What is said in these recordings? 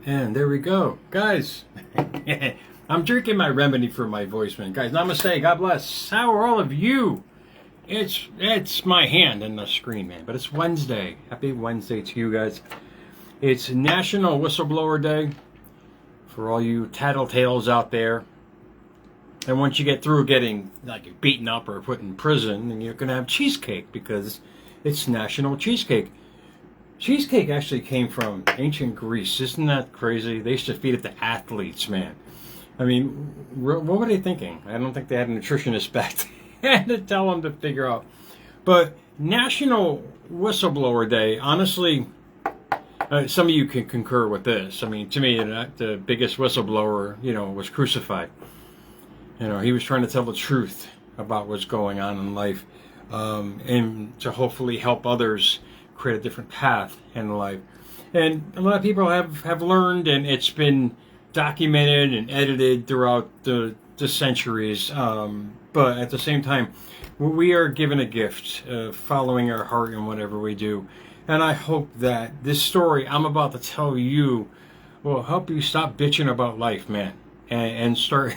And there we go. Guys, I'm drinking my remedy for my voice, man. Guys, namaste. God bless. How are all of you? It's my hand in the screen, man. But it's Wednesday. Happy Wednesday to you guys. It's National Whistleblower Day for all you tattletales out there. And once you get through getting like beaten up or put in prison, then you're going to have cheesecake because it's National Cheesecake. Cheesecake actually came from ancient Greece. Isn't that crazy? They used to feed it to athletes, man. I mean, what were they thinking? I don't think they had a nutritionist back then to tell them to figure out. But National Whistleblower Day, honestly, some of you can concur with this. I mean, to me, the biggest whistleblower, was crucified. He was trying to tell the truth about what's going on in life, and to hopefully help others create a different path in life. And a lot of people have learned, and it's been documented and edited throughout the centuries. But at the same time, we are given a gift of following our heart in whatever we do. And I hope that this story I'm about to tell you will help you stop bitching about life, man, and start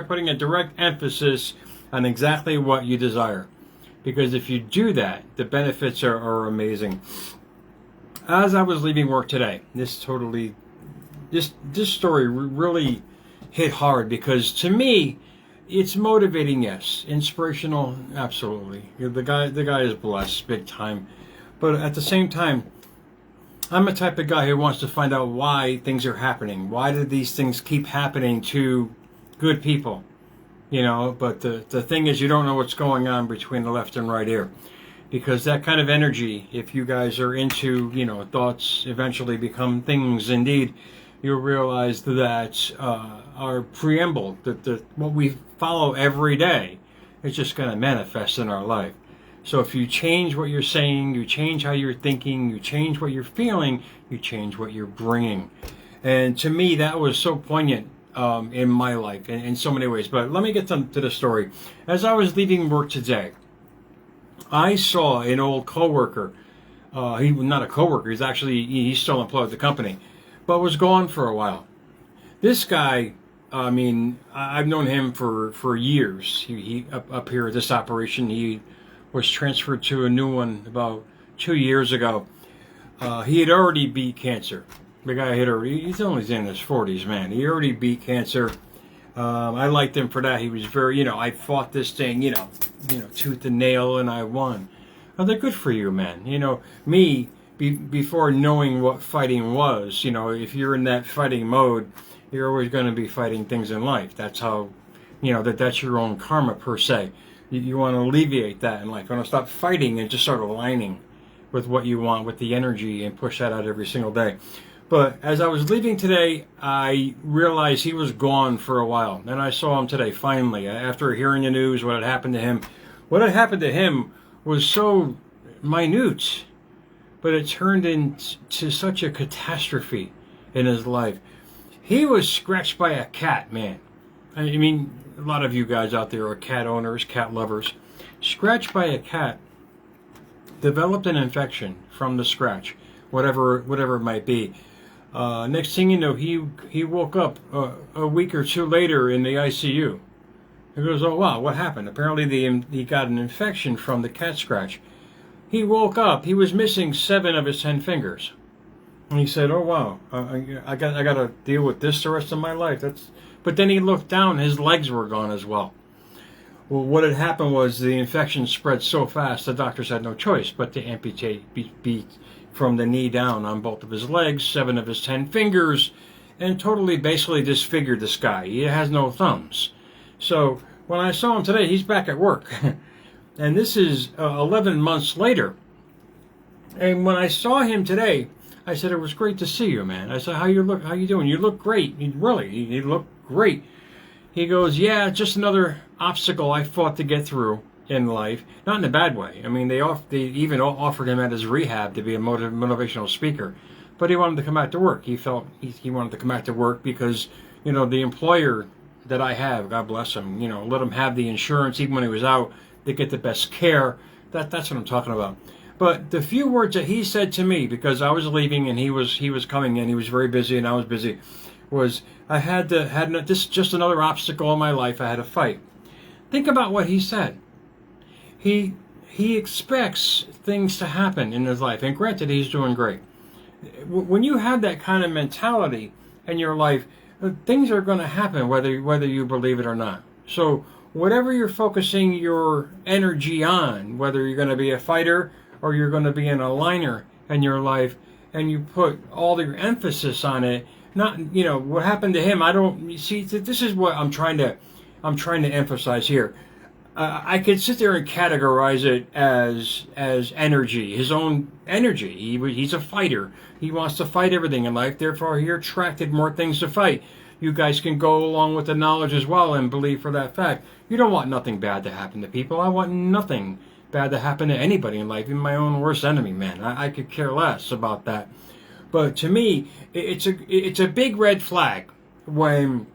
putting a direct emphasis on exactly what you desire. Because if you do that, the benefits are amazing. As I was leaving work today, this story really hit hard, because to me, it's motivating, yes. Inspirational, absolutely. The guy is blessed big time. But at the same time, I'm the type of guy who wants to find out why things are happening. Why do these things keep happening to good people? But the thing is, you don't know what's going on between the left and right ear. Because that kind of energy, if you guys are into, thoughts eventually become things indeed, you'll realize that our preamble, that what we follow every day, is just going to manifest in our life. So if you change what you're saying, you change how you're thinking, you change what you're feeling, you change what you're bringing. And to me, that was so poignant in my life in so many ways. But let me get to the story. As I was leaving work today, I saw an old coworker. He was not a coworker. He's still employed at the company, but was gone for a while. This guy, I mean, I've known him for years. He up here at this operation, he was transferred to a new one about 2 years ago. He had already beat cancer. The guy he's only in his 40s, man. He already beat cancer. I liked him for that. He was very, I fought this thing, tooth and nail, and I won. Oh, they're good for you, man. Me, before knowing what fighting was, if you're in that fighting mode, you're always going to be fighting things in life. That's how, that's your own karma per se. You want to alleviate that in life. You want to stop fighting and just start aligning with what you want, with the energy, and push that out every single day. But as I was leaving today, I realized he was gone for a while. And I saw him today, finally, after hearing the news, what had happened to him. What had happened to him was so minute, but it turned into such a catastrophe in his life. He was scratched by a cat, man. I mean, a lot of you guys out there are cat owners, cat lovers. Scratched by a cat, developed an infection from the scratch, whatever it might be. Next thing you know, he woke up a week or two later in the ICU. He goes, oh wow, what happened? Apparently he got an infection from the cat scratch. He woke up, he was missing 7 of his 10 fingers. And he said, oh wow, I got to deal with this the rest of my life. But then he looked down, his legs were gone as well. Well, what had happened was the infection spread so fast, the doctors had no choice but to amputate from the knee down on both of his legs, 7 of his 10 fingers, and totally basically disfigured this guy. He has no thumbs. So when I saw him today, he's back at work. And this is 11 months later. And when I saw him today, I said, it was great to see you, man. I said, how you doing? You look great. You look great. He goes, yeah, just another obstacle I fought to get through in life. Not in a bad way. I mean, they even offered him at his rehab to be a motivational speaker. But he wanted to come back to work. He felt he wanted to come back to work because, the employer that I have, God bless him, let him have the insurance even when he was out to get the best care. That's what I'm talking about. But the few words that he said to me, because I was leaving and he was coming in, he was very busy and I was busy, was I had this just another obstacle in my life I had to fight. Think about what he said. He expects things to happen in his life, and granted, he's doing great. When you have that kind of mentality in your life, things are going to happen whether you believe it or not. So whatever you're focusing your energy on, whether you're going to be a fighter or you're going to be an aligner in your life, and you put all your emphasis on it, not, what happened to him. I don't see. This is what I'm trying to emphasize here. I could sit there and categorize it as energy, his own energy. He's a fighter. He wants to fight everything in life. Therefore, he attracted more things to fight. You guys can go along with the knowledge as well and believe for that fact. You don't want nothing bad to happen to people. I want nothing bad to happen to anybody in life, even my own worst enemy, man. I could care less about that. But to me, it's a big red flag when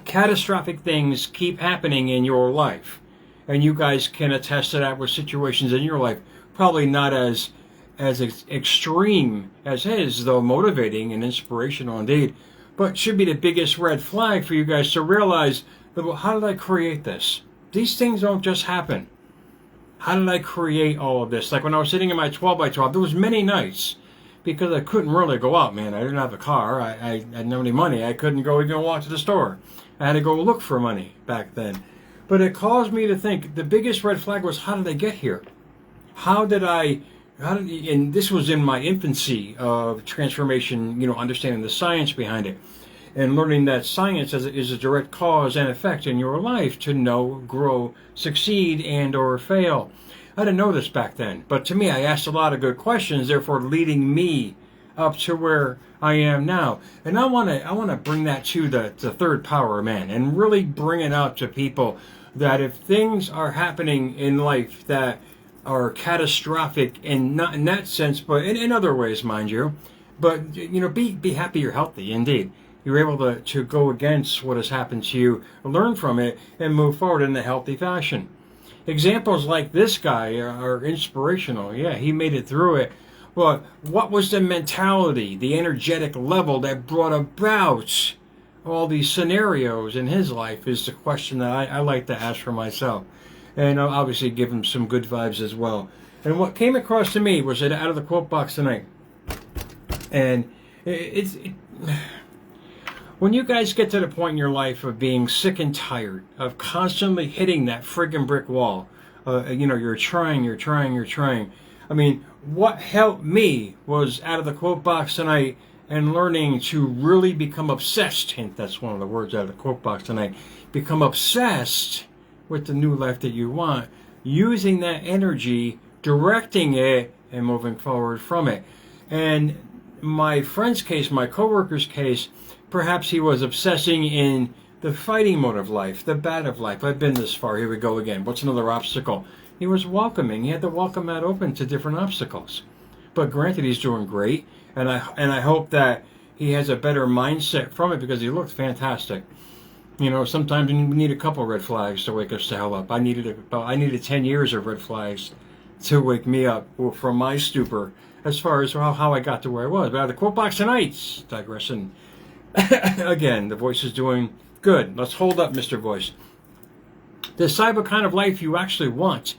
catastrophic things keep happening in your life. And you guys can attest to that with situations in your life. Probably not as extreme as his, though motivating and inspirational indeed. But should be the biggest red flag for you guys to realize, well, how did I create this? These things don't just happen. How did I create all of this? Like when I was sitting in my 12x12, there was many nights because I couldn't really go out, man. I didn't have a car. I didn't have any money. I couldn't go even walk to the store. I had to go look for money back then. But it caused me to think, the biggest red flag was, how did I get here? And this was in my infancy of transformation, understanding the science behind it. And learning that science is a direct cause and effect in your life to know, grow, succeed, and or fail. I didn't know this back then. But to me, I asked a lot of good questions, therefore leading me up to where I am now. And I want to bring that to the third power of man and really bring it out to people that if things are happening in life that are catastrophic, and not in that sense, but in other ways, mind you, but be happy you're healthy. Indeed, you're able to go against what has happened to you, learn from it, and move forward in a healthy fashion. Examples like this guy are inspirational. Yeah, he made it through it. But what was the mentality, the energetic level that brought about all these scenarios in his life is the question that I like to ask for myself. And I'll obviously give him some good vibes as well. And what came across to me was that out of the quote box tonight. And when you guys get to the point in your life of being sick and tired of constantly hitting that friggin' brick wall, you're trying. I mean, what helped me was out of the quote box tonight and learning to really become obsessed. Hint, that's one of the words out of the quote box tonight. Become obsessed with the new life that you want, using that energy, directing it, and moving forward from it. And my friend's case, my coworker's case, perhaps he was obsessing in the fighting mode of life, the bad of life. I've been this far, here we go again. What's another obstacle? He was welcoming. He had the welcome mat open to different obstacles. But granted, he's doing great, and I hope that he has a better mindset from it because he looked fantastic. Sometimes we need a couple red flags to wake us the hell up. I needed 10 years of red flags to wake me up from my stupor as far as how I got to where I was. But out of the quote box tonight, digressing. Again, the voice is doing good. Let's hold up, Mr. Voice. Decide what kind of life you actually want.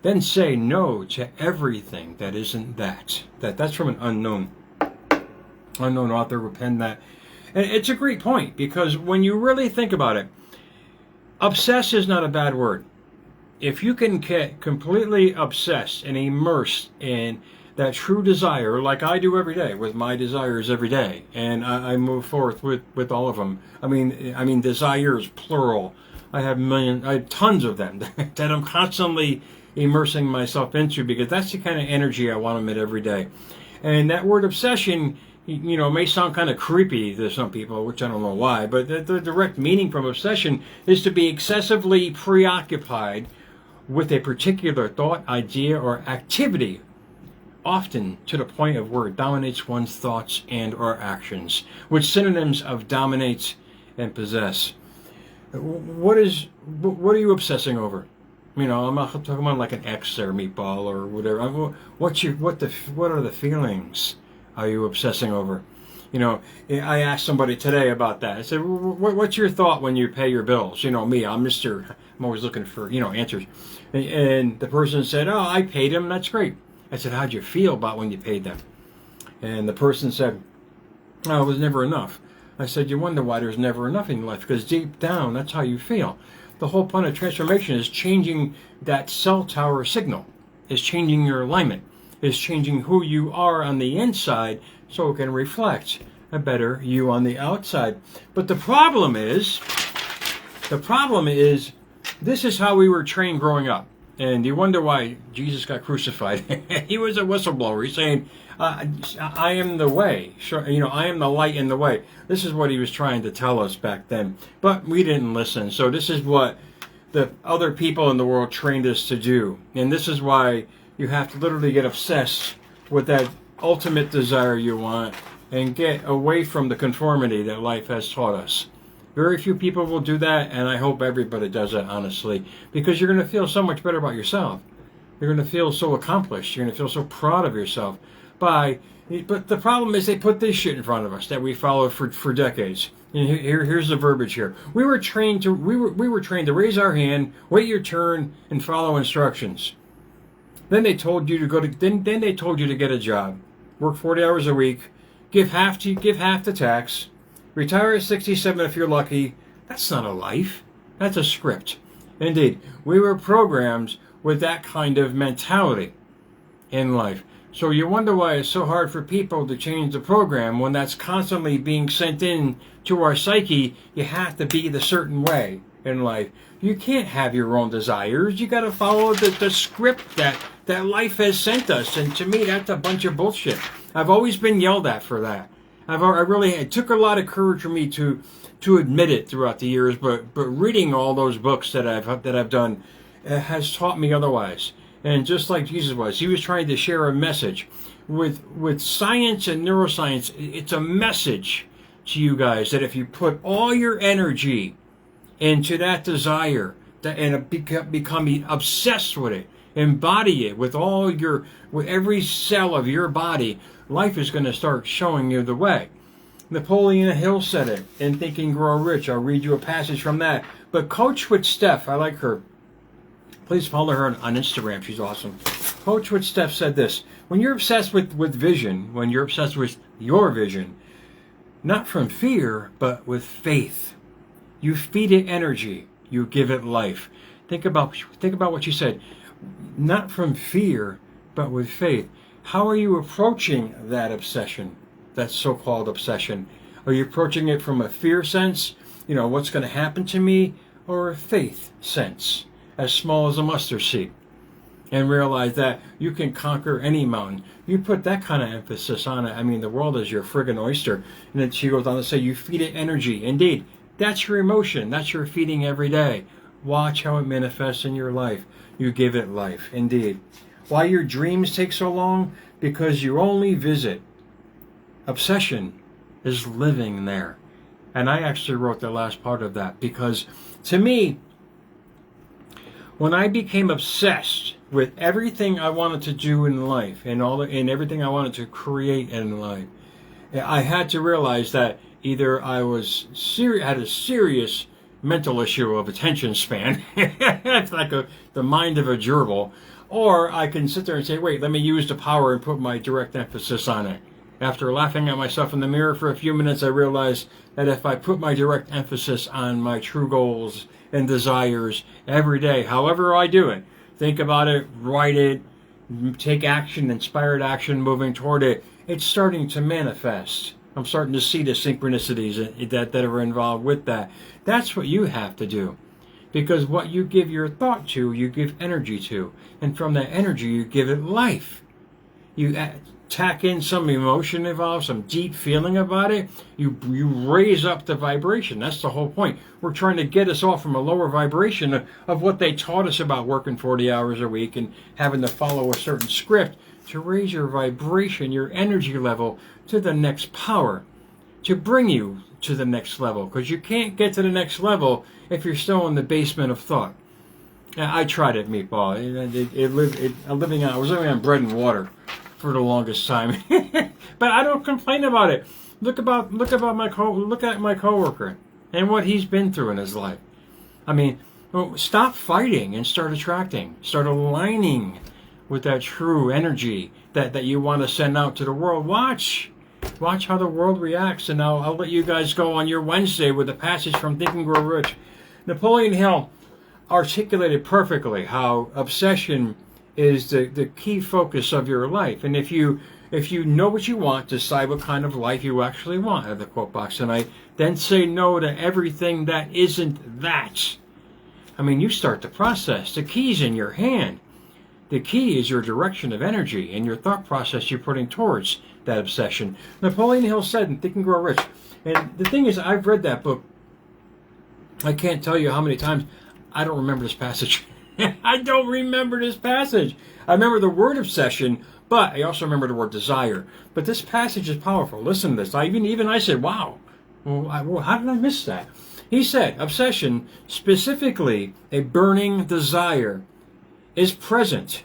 Then say no to everything that isn't that. That's from an unknown author who penned that. And it's a great point because when you really think about it, obsess is not a bad word. If you can get completely obsessed and immersed in that true desire, like I do every day with my desires every day, and I move forth with all of them. I mean desires plural. I have tons of them that I'm constantly immersing myself into because that's the kind of energy I want to emit every day. And that word obsession, may sound kind of creepy to some people, which I don't know why, but the direct meaning from obsession is to be excessively preoccupied with a particular thought, idea, or activity, often to the point of where it dominates one's thoughts and or actions, with synonyms of dominate and possess. What are you obsessing over? I'm not talking about like an X or meatball or whatever. What are the feelings are you obsessing over? I asked somebody today about that. I said, what's your thought when you pay your bills? I'm always looking for, answers. And the person said, oh, I paid them. That's great. I said, how'd you feel about when you paid them? And the person said, oh, it was never enough. I said, you wonder why there's never enough in life, because deep down, that's how you feel. The whole point of transformation is changing that cell tower signal, is changing your alignment, is changing who you are on the inside so it can reflect a better you on the outside. But the problem is, this is how we were trained growing up. And you wonder why Jesus got crucified. He was a whistleblower. He's saying, I am the way. I am the light in the way. This is what he was trying to tell us back then. But we didn't listen. So this is what the other people in the world trained us to do. And this is why you have to literally get obsessed with that ultimate desire you want and get away from the conformity that life has taught us. Very few people will do that, and I hope everybody does it, honestly, because you're going to feel so much better about yourself. You're going to feel so accomplished. You're going to feel so proud of yourself. But the problem is they put this shit in front of us that we followed for decades. And here's the verbiage here. We were trained to raise our hand, wait your turn, and follow instructions. Then they told you to then they told you to get a job, work 40 hours a week, give half the tax. Retire at 67 if you're lucky. That's not a life. That's a script. Indeed, we were programmed with that kind of mentality in life. So you wonder why it's so hard for people to change the program when that's constantly being sent in to our psyche. You have to be the certain way in life. You can't have your own desires. You got to follow the script that life has sent us. And to me, that's a bunch of bullshit. I've always been yelled at for that. It took a lot of courage for me to admit it throughout the years, but reading all those books that I've done has taught me otherwise. And just like Jesus was, he was trying to share a message with science and neuroscience. It's a message to you guys that if you put all your energy into that desire and become obsessed with it, embody it with every cell of your body, life is going to start showing you the way. Napoleon Hill said it in Think and Grow Rich. I'll read you a passage from that. But Coach with Steph, I like her. Please follow her on Instagram. She's awesome. Coach with Steph said this. When you're obsessed with vision, when you're obsessed with your vision, not from fear, but with faith, you feed it energy. You give it life. Think about what she said. Not from fear, but with faith. How are you approaching that obsession, that so-called obsession? Are you approaching it from a fear sense, what's going to happen to me, or a faith sense, as small as a mustard seed? And realize that you can conquer any mountain. You put that kind of emphasis on it. The world is your friggin' oyster. And then she goes on to say, you feed it energy. Indeed, that's your emotion. That's your feeding every day. Watch how it manifests in your life. You give it life. Indeed. Why your dreams take so long? Because you only visit. Obsession is living there. And I actually wrote the last part of that because to me, when I became obsessed with everything I wanted to do in life and everything I wanted to create in life, I had to realize that either I had a serious mental issue of attention span, it's like the mind of a gerbil, or I can sit there and say, wait, let me use the power and put my direct emphasis on it. After laughing at myself in the mirror for a few minutes, I realized that if I put my direct emphasis on my true goals and desires every day, however I do it, think about it, write it, take action, inspired action, moving toward it, it's starting to manifest. I'm starting to see the synchronicities that are involved with that. That's what you have to do. Because what you give your thought to, you give energy to. And from that energy, you give it life. You tack in some emotion involved, some deep feeling about it. You raise up the vibration. That's the whole point. We're trying to get us off from a lower vibration of what they taught us about working 40 hours a week and having to follow a certain script, to raise your vibration, your energy level to the next power, to bring you to the next level. Because you can't get to the next level if you're still in the basement of thought. I tried it, meatball. I was living on bread and water for the longest time, but I don't complain about it. Look at my coworker and what he's been through in his life. I mean, stop fighting and start attracting. Start aligning with that true energy that you want to send out to the world. Watch how the world reacts, and I'll let you guys go on your Wednesday with a passage from Think and Grow Rich. Napoleon Hill articulated perfectly how obsession is the key focus of your life. And if you know what you want, decide what kind of life you actually want, out of the quote box tonight, then say no to everything that isn't that. I mean, you start the process. The key's in your hand. The key is your direction of energy and your thought process you're putting towards that obsession. Napoleon Hill said in Think and Grow Rich, and the thing is, I've read that book. I can't tell you how many times. I don't remember this passage. I don't remember this passage. I remember the word obsession, but I also remember the word desire. But this passage is powerful. Listen to this. Even I said, wow. Well, how did I miss that? He said, obsession, specifically a burning desire, is presented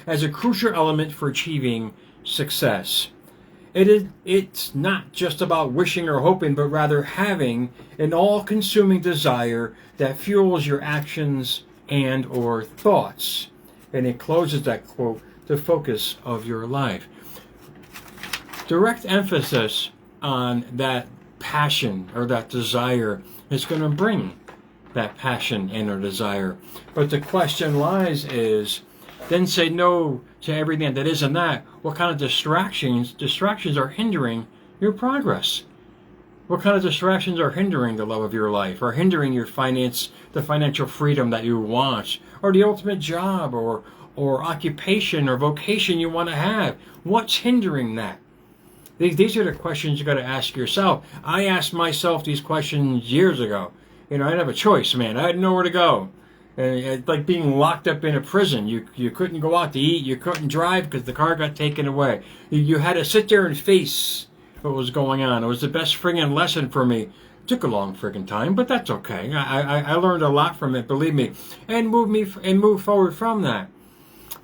as a crucial element for achieving success. It's not just about wishing or hoping, but rather having an all-consuming desire that fuels your actions and or thoughts. And it closes that quote, the focus of your life. Direct emphasis on that passion or that desire is going to bring that passion and or desire. But the question lies is, then say no to everything that isn't that. What kind of distractions are hindering your progress? What kind of distractions are hindering the love of your life, or hindering your the financial freedom that you want, or the ultimate job, or occupation or vocation you want to have? What's hindering that? These are the questions you got to ask yourself. I asked myself these questions years ago. I didn't have a choice, man. I had nowhere to go. It's like being locked up in a prison. You couldn't go out to eat. You couldn't drive because the car got taken away. You had to sit there and face what was going on. It was the best friggin' lesson for me. It took a long friggin' time, but that's okay. I learned a lot from it, believe me, and moved forward from that.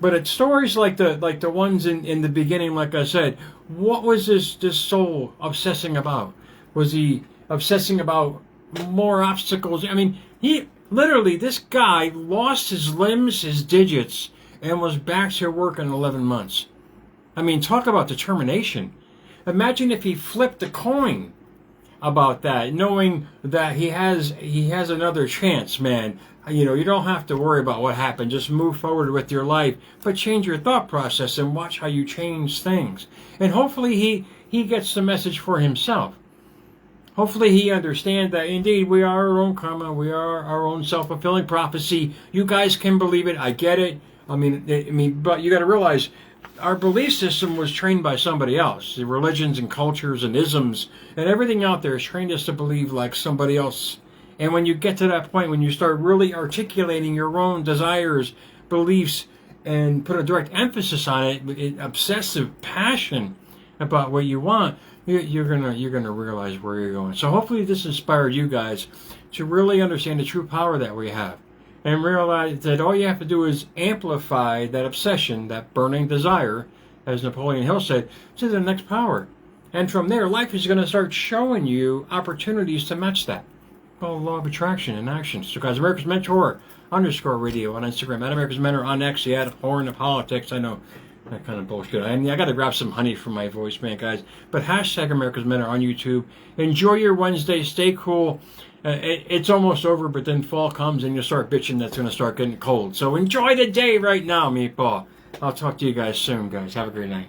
But it's stories like the ones in the beginning, like I said. What was this soul obsessing about? Was he obsessing about more obstacles? I mean, this guy lost his limbs, his digits, and was back to work in 11 months. I mean, talk about determination. Imagine if he flipped a coin about that, knowing that he has another chance, man. You don't have to worry about what happened. Just move forward with your life, but change your thought process and watch how you change things. And hopefully he gets the message for himself. Hopefully he understands that indeed we are our own karma. We are our own self-fulfilling prophecy. You guys can believe it. I get it. I mean, but you got to realize our belief system was trained by somebody else. The religions and cultures and isms and everything out there is trained us to believe like somebody else. And when you get to that point, when you start really articulating your own desires, beliefs, and put a direct emphasis on it, obsessive passion about what you want, you're gonna realize where you're going. So hopefully this inspired you guys to really understand the true power that we have, and realize that all you have to do is amplify that obsession, that burning desire, as Napoleon Hill said, to the next power. And from there, life is going to start showing you opportunities to match that. Well, law of attraction in action. So guys, America's Mentor _radio on Instagram, at America's Mentor on X, the ad horn of politics. I know that kind of bullshit. I got to grab some honey from my voice, man, guys. But hashtag America's Mentor on YouTube. Enjoy your Wednesday. Stay cool. It's almost over, but then fall comes and you'll start bitching that's going to start getting cold. So enjoy the day right now, meatball. I'll talk to you guys soon, guys. Have a great night.